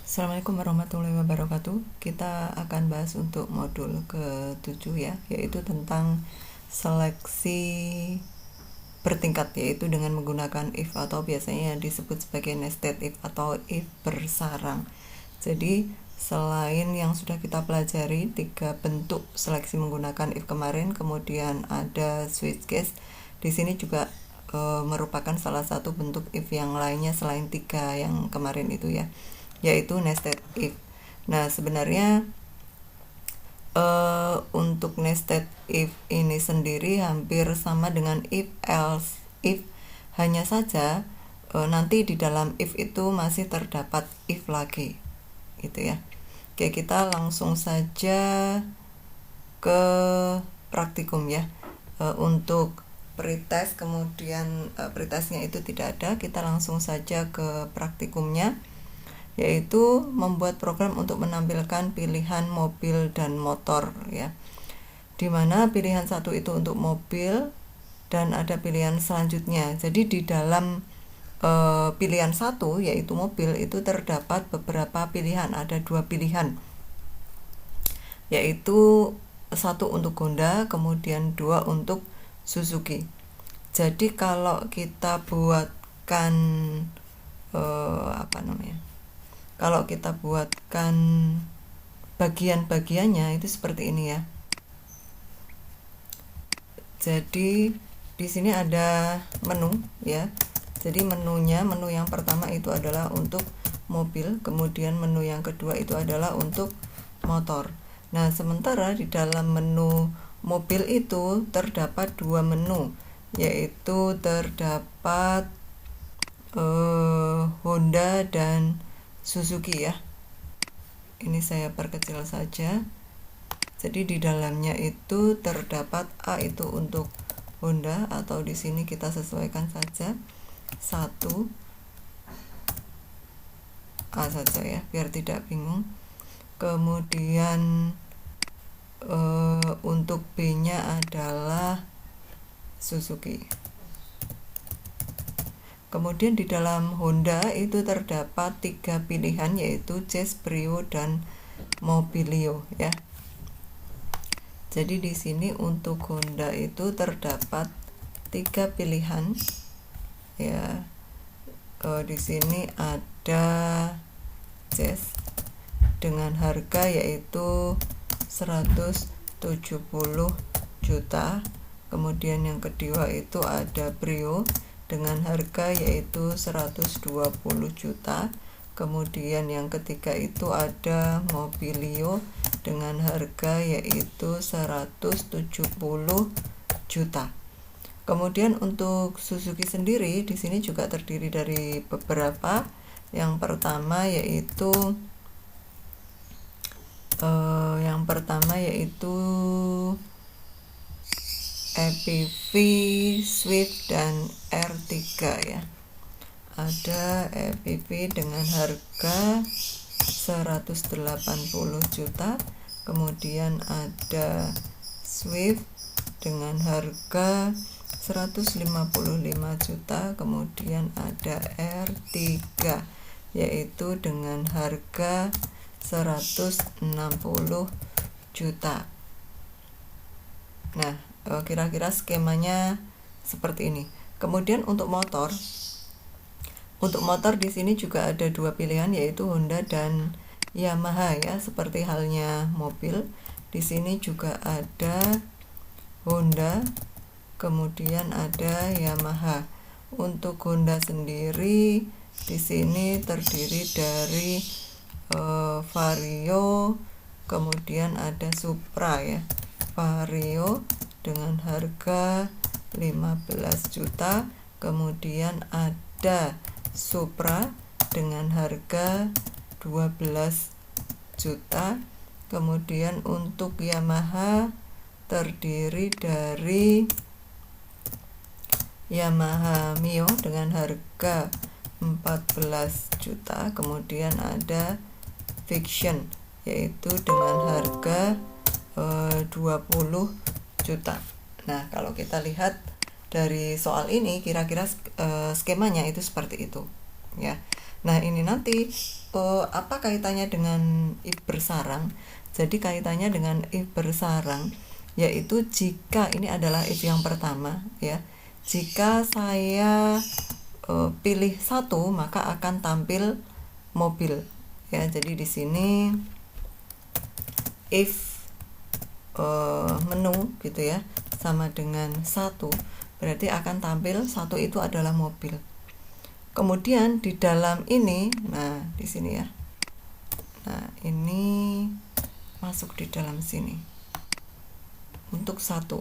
Assalamualaikum warahmatullahi wabarakatuh. Kita akan bahas untuk modul ke-7 ya, yaitu tentang seleksi bertingkat, yaitu dengan menggunakan if atau biasanya disebut sebagai nested if atau if bersarang. Jadi selain yang sudah kita pelajari 3 bentuk seleksi menggunakan if kemarin, kemudian ada switch case, di sini juga merupakan salah satu bentuk if yang lainnya selain 3 yang kemarin itu ya, yaitu nested if. Nah, sebenarnya untuk nested if ini sendiri hampir sama dengan if else if, hanya saja nanti di dalam if itu masih terdapat if lagi gitu ya. Oke, kita langsung saja ke praktikum ya. Untuk pretest, kemudian pretestnya itu tidak ada, kita langsung saja ke praktikumnya, yaitu membuat program untuk menampilkan pilihan mobil dan motor ya, dimana pilihan satu itu untuk mobil dan ada pilihan selanjutnya. Jadi di dalam pilihan satu yaitu mobil itu terdapat beberapa pilihan, ada 2 pilihan, yaitu 1 untuk Honda, kemudian 2 untuk Suzuki. Jadi kalau kita buatkan kalau kita buatkan bagian-bagiannya itu seperti ini ya. Jadi di sini ada menu ya. Jadi menu yang pertama itu adalah untuk mobil, kemudian menu yang kedua itu adalah untuk motor. Nah, sementara di dalam menu mobil itu terdapat 2 menu, yaitu terdapat Honda dan Suzuki ya. Ini saya perkecil saja. Jadi di dalamnya itu terdapat A itu untuk Honda, atau di sini kita sesuaikan saja 1 A saja ya, biar tidak bingung. Kemudian untuk B-nya adalah Suzuki. Kemudian di dalam Honda itu terdapat 3 pilihan, yaitu Jazz, Brio, dan Mobilio ya. Jadi di sini untuk Honda itu terdapat 3 pilihan ya. Di sini ada Jazz dengan harga yaitu 170 juta. Kemudian yang kedua itu ada Brio dengan harga yaitu 120 juta. Kemudian yang ketiga itu ada Mobilio dengan harga yaitu 170 juta. Kemudian untuk Suzuki sendiri di sini juga terdiri dari beberapa. Yang pertama yaitu EPV, Swift, dan R3 ya. Ada EPV dengan harga 180 juta, kemudian ada Swift dengan harga 155 juta, kemudian ada R3 yaitu dengan harga 160 juta. Nah, kira-kira skemanya seperti ini. Kemudian untuk motor di sini juga ada 2 pilihan, yaitu Honda dan Yamaha ya, seperti halnya mobil. Di sini juga ada Honda, kemudian ada Yamaha. Untuk Honda sendiri di sini terdiri dari Vario, kemudian ada Supra ya. Vario dengan harga 15 juta, kemudian ada Supra dengan harga 12 juta. Kemudian untuk Yamaha terdiri dari Yamaha Mio dengan harga 14 juta, kemudian ada Fiction yaitu dengan harga 20 juta. Nah, kalau kita lihat dari soal ini, kira-kira skemanya itu seperti itu ya. Nah, ini nanti apa kaitannya dengan if bersarang? Jadi kaitannya dengan if bersarang yaitu jika ini adalah if yang pertama ya. Jika saya pilih satu maka akan tampil mobil ya. Jadi di sini if menu gitu ya sama dengan satu, berarti akan tampil satu itu adalah mobil. Kemudian di dalam ini, nah di sini ya, nah ini masuk di dalam sini untuk satu.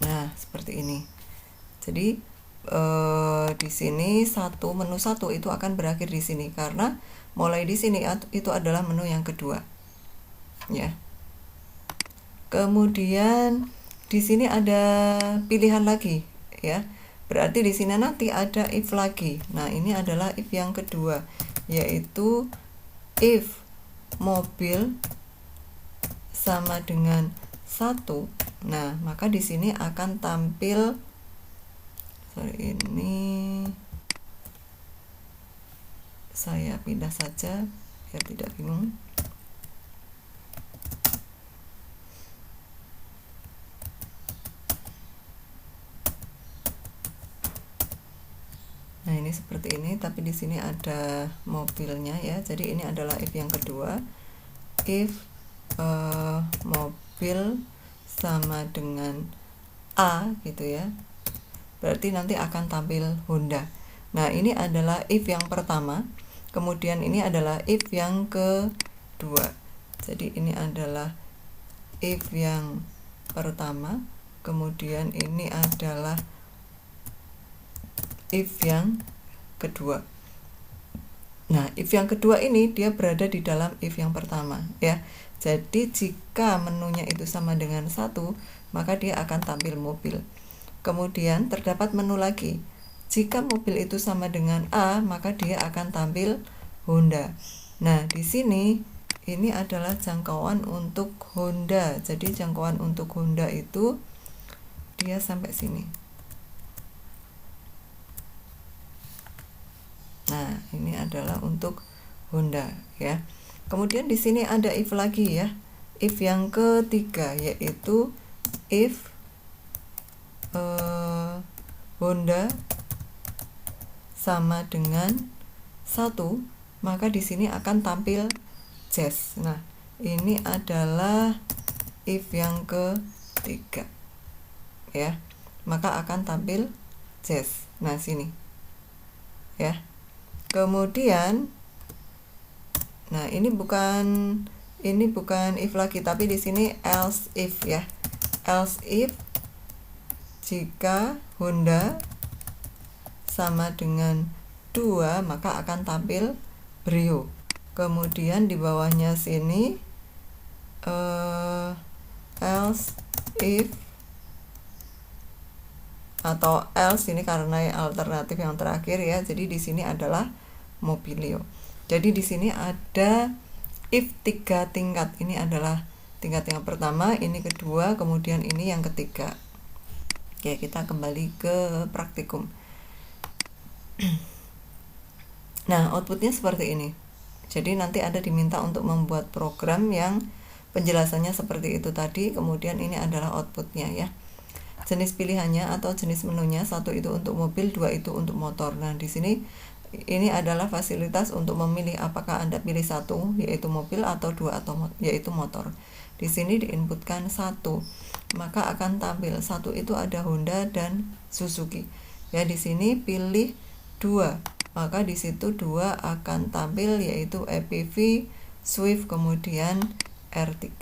Nah seperti ini. Jadi di sini menu satu itu akan berakhir di sini karena mulai di sini itu adalah menu yang kedua ya. Kemudian di sini ada pilihan lagi ya, berarti di sini nanti ada if lagi. Nah ini adalah if yang kedua, yaitu if mobil sama dengan satu. Nah maka di sini akan tampil, ini saya pindah saja biar tidak bingung. Nah ini seperti ini, tapi di sini ada mobilnya ya. Jadi ini adalah if yang kedua, if mobil sama dengan A gitu ya, berarti nanti akan tampil Honda. Nah ini adalah if yang pertama, kemudian ini adalah if yang kedua. Jadi ini adalah if yang pertama, kemudian ini adalah if yang kedua. Nah if yang kedua ini dia berada di dalam if yang pertama ya. Jadi jika menunya itu sama dengan satu, maka dia akan tampil mobil. Kemudian terdapat menu lagi, jika mobil itu sama dengan A, maka dia akan tampil Honda. Nah di sini ini adalah jangkauan untuk Honda. Jadi jangkauan untuk Honda itu dia sampai sini. Nah, ini adalah untuk Honda ya. Kemudian di sini ada if lagi ya. If yang ketiga yaitu if Honda sama dengan satu, maka di sini akan tampil Jazz. Nah, ini adalah if yang ketiga ya. Maka akan tampil Jazz. Nah, sini. Ya. Kemudian nah ini bukan if lagi, tapi di sini else if ya. Else if jika Honda sama dengan 2 maka akan tampil Brio. Kemudian di bawahnya sini else if atau else ini karena alternatif yang terakhir ya. Jadi di sini adalah Mobilio. Jadi di sini ada if 3 tingkat. Ini adalah tingkat yang pertama, ini kedua, kemudian ini yang ketiga. Oke, kita kembali ke praktikum. Nah, outputnya seperti ini. Jadi nanti ada diminta untuk membuat program yang penjelasannya seperti itu tadi. Kemudian ini adalah outputnya ya. Jenis pilihannya atau jenis menunya, satu itu untuk mobil, 2 itu untuk motor. Nah, di sini ini adalah fasilitas untuk memilih apakah Anda pilih satu yaitu mobil atau 2 atau yaitu motor. Di sini diinputkan 1, maka akan tampil 1 itu ada Honda dan Suzuki. Ya di sini pilih 2, maka di situ 2 akan tampil yaitu EPV, Swift, kemudian R3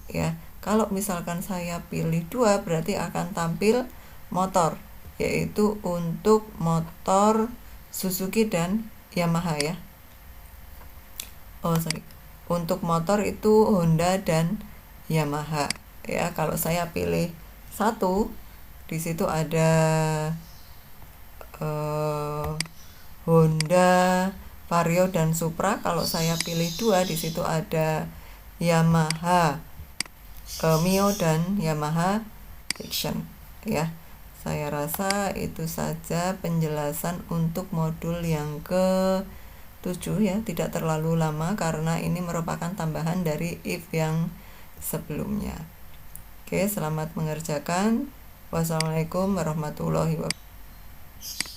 ya. Kalau misalkan saya pilih 2 berarti akan tampil motor, yaitu untuk motor Suzuki dan Yamaha ya. Untuk motor itu Honda dan Yamaha ya. Kalau saya pilih 1, di situ ada Honda, Vario dan Supra. Kalau saya pilih 2, di situ ada Yamaha Mio dan Yamaha Fiction ya. Saya rasa itu saja penjelasan untuk modul yang ke-7 ya, tidak terlalu lama karena ini merupakan tambahan dari if yang sebelumnya. Oke, selamat mengerjakan. Wassalamualaikum warahmatullahi wabarakatuh.